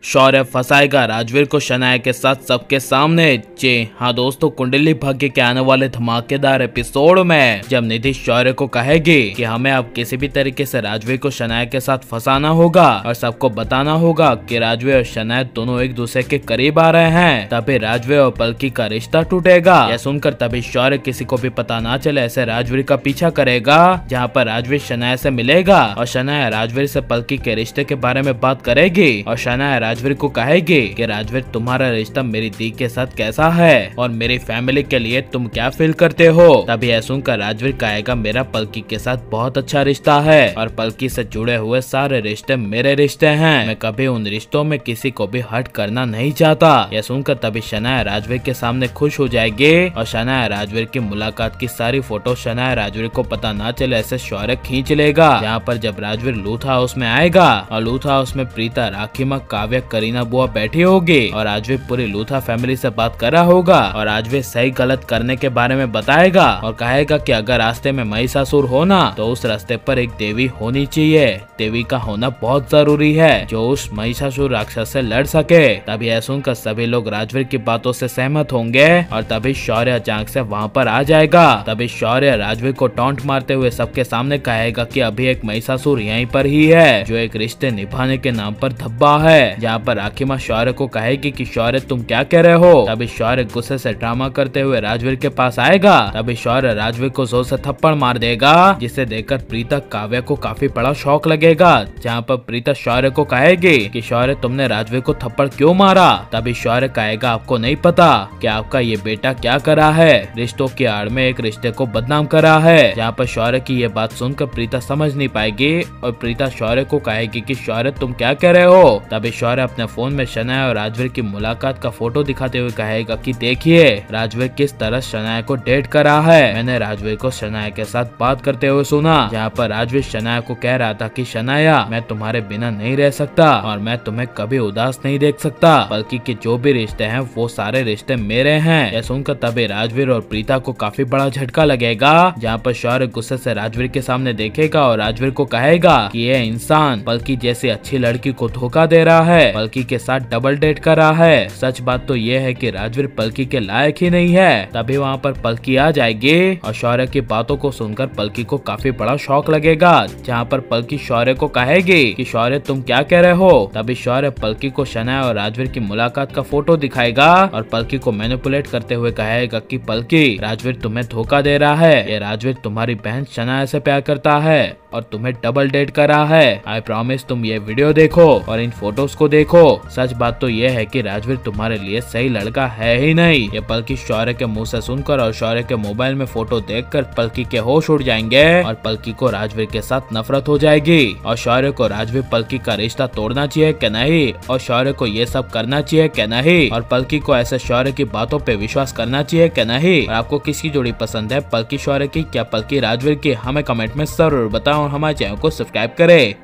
शौर्य फंसाएगा राजवीर को शनाया के साथ सबके सामने। जी हाँ दोस्तों, कुंडली भाग्य के आने वाले धमाकेदार एपिसोड में जब निधि शौर्य को कहेगी कि हमें अब किसी भी तरीके से राजवीर को शनाया के साथ फंसाना होगा और सबको बताना होगा कि राजवीर और शनाया दोनों एक दूसरे के करीब आ रहे हैं, तभी राजवीर और पलकी का रिश्ता टूटेगा। यह सुनकर तभी शौर्य किसी को भी पता ना चले ऐसे राजवीर का पीछा करेगा, जहाँ पर राजवीर शनाया से मिलेगा और शनाया राजवीर से पलकी के रिश्ते के बारे में बात करेगी और शनाया राजवीर को कहेगी कि राजवीर तुम्हारा रिश्ता मेरी दी के साथ कैसा है और मेरी फैमिली के लिए तुम क्या फील करते हो। तभी यह सुनकर राजवीर कहेगा मेरा पलकी के साथ बहुत अच्छा रिश्ता है और पलकी से जुड़े हुए सारे रिश्ते मेरे रिश्ते हैं, मैं कभी उन रिश्तों में किसी को भी हर्ट करना नहीं चाहता। यह सुनकर तभी शनाया राजवीर के सामने खुश हो जाएगी और शनाया राजवीर की मुलाकात की सारी फोटो शनाया राजवीर को पता ना चले ऐसे शौर्य खींच लेगा। यहाँ पर जब राजवीर लूथ हाउस में आएगा और लूथ हाउस में प्रीता, राखीमा, काव्या, करीना बुआ बैठी होगी और राजवीर पूरी लूथा फैमिली से बात कर रहा होगा और राजवीर सही गलत करने के बारे में बताएगा और कहेगा कि अगर रास्ते में महिषासुर होना तो उस रास्ते पर एक देवी होनी चाहिए, देवी का होना बहुत जरूरी है जो उस महिषासुर राक्षस से लड़ सके। तभी यह सुनकर सभी लोग राजवीर की बातों से सहमत होंगे और तभी शौर्य अचानक से वहाँ पर आ जाएगा। तभी शौर्य राजवीर को टॉन्ट मारते हुए सबके सामने कहेगा कि अभी एक महिषासुर यहीं पर ही है जो एक रिश्ते निभाने के नाम पर धब्बा है। जहाँ पर राखीमा शौर्य को कहेगी कि शौर्य तुम क्या कह रहे हो। तभी शौर्य गुस्से से ड्रामा करते हुए राजवीर के पास आएगा। तभी शौर्य राजवीर को जोर से थप्पड़ मार देगा, जिसे देखकर प्रीता, काव्या को काफी बड़ा शौक लगेगा। जहाँ पर प्रीता शौर्य को कहेगी कि शौर्य तुमने राजवीर को थप्पड़ क्यों मारा। तभी शौर्य कहेगा आपको नहीं पता कि आपका ये बेटा क्या करा है, रिश्तों की आड़ में एक रिश्ते को बदनाम करा है। जहाँ पर शौर्य की ये बात सुनकर प्रीता समझ नहीं पाएगी और प्रीता शौर्य को कहेगी कि शौर्य तुम क्या कह रहे हो। तभी शौर्य अपने फोन में शनाया और राजवीर की मुलाकात का फोटो दिखाते हुए कहेगा कि देखिए राजवीर किस तरह शनाया को डेट करा है, मैंने राजवीर को शनाया के साथ बात करते हुए सुना। जहाँ पर राजवीर शनाया को कह रहा था कि शनाया मैं तुम्हारे बिना नहीं रह सकता और मैं तुम्हें कभी उदास नहीं देख सकता, बल्कि कि जो भी रिश्ते हैं वो सारे रिश्ते मेरे हैं। यह सुनकर तभी राजवीर और प्रीता को काफी बड़ा झटका लगेगा। जहाँ पर शौर्य गुस्से से राजवीर के सामने देखेगा और राजवीर को कहेगा कि ये इंसान पलकी जैसी अच्छी लड़की को धोखा दे रहा है, पलकी के साथ डबल डेट कर रहा है। सच बात तो ये है कि राजवीर पलकी के लायक ही नहीं है। तभी वहाँ पर पलकी आ जाएगी और शौर्य की बातों को सुनकर पलकी को काफी बड़ा शौक लगेगा। जहाँ पर पलकी शौर्य को कहेगी कि शौर्य तुम क्या कह रहे हो। तभी शौर्य पलकी को शनाया और राजवीर की मुलाकात का फोटो दिखाएगा और पलकी को मैनिपुलेट करते हुए कहेगा कि पलकी राजवीर तुम्हें धोखा दे रहा है, ये राजवीर तुम्हारी बहन शनाया से प्यार करता है और तुम्हें डबल डेट कर रहा है। आई प्रॉमिस तुम ये वीडियो देखो और इन फोटोज को देखो। सच बात तो ये है कि राजवीर तुम्हारे लिए सही लड़का है ही नहीं। ये पलकी शौर्य के मुंह से सुनकर और शौर्य के मोबाइल में फोटो देखकर पलकी के होश उड़ जाएंगे और पलकी को राजवीर के साथ नफरत हो जाएगी और शौर्य को राजवीर पलकी का रिश्ता तोड़ना चाहिए क्या नहीं और शौर्य को ये सब करना चाहिए क्या नहीं और पलकी को ऐसे शौर्य की बातों पे विश्वास करना चाहिए क्या नहीं। और आपको किसकी जोड़ी पसंद है, पलकी शौर्य की क्या पलकी राजवीर की, हमें कमेंट में जरूर बताओ और हमारे चैनल को सब्सक्राइब करें।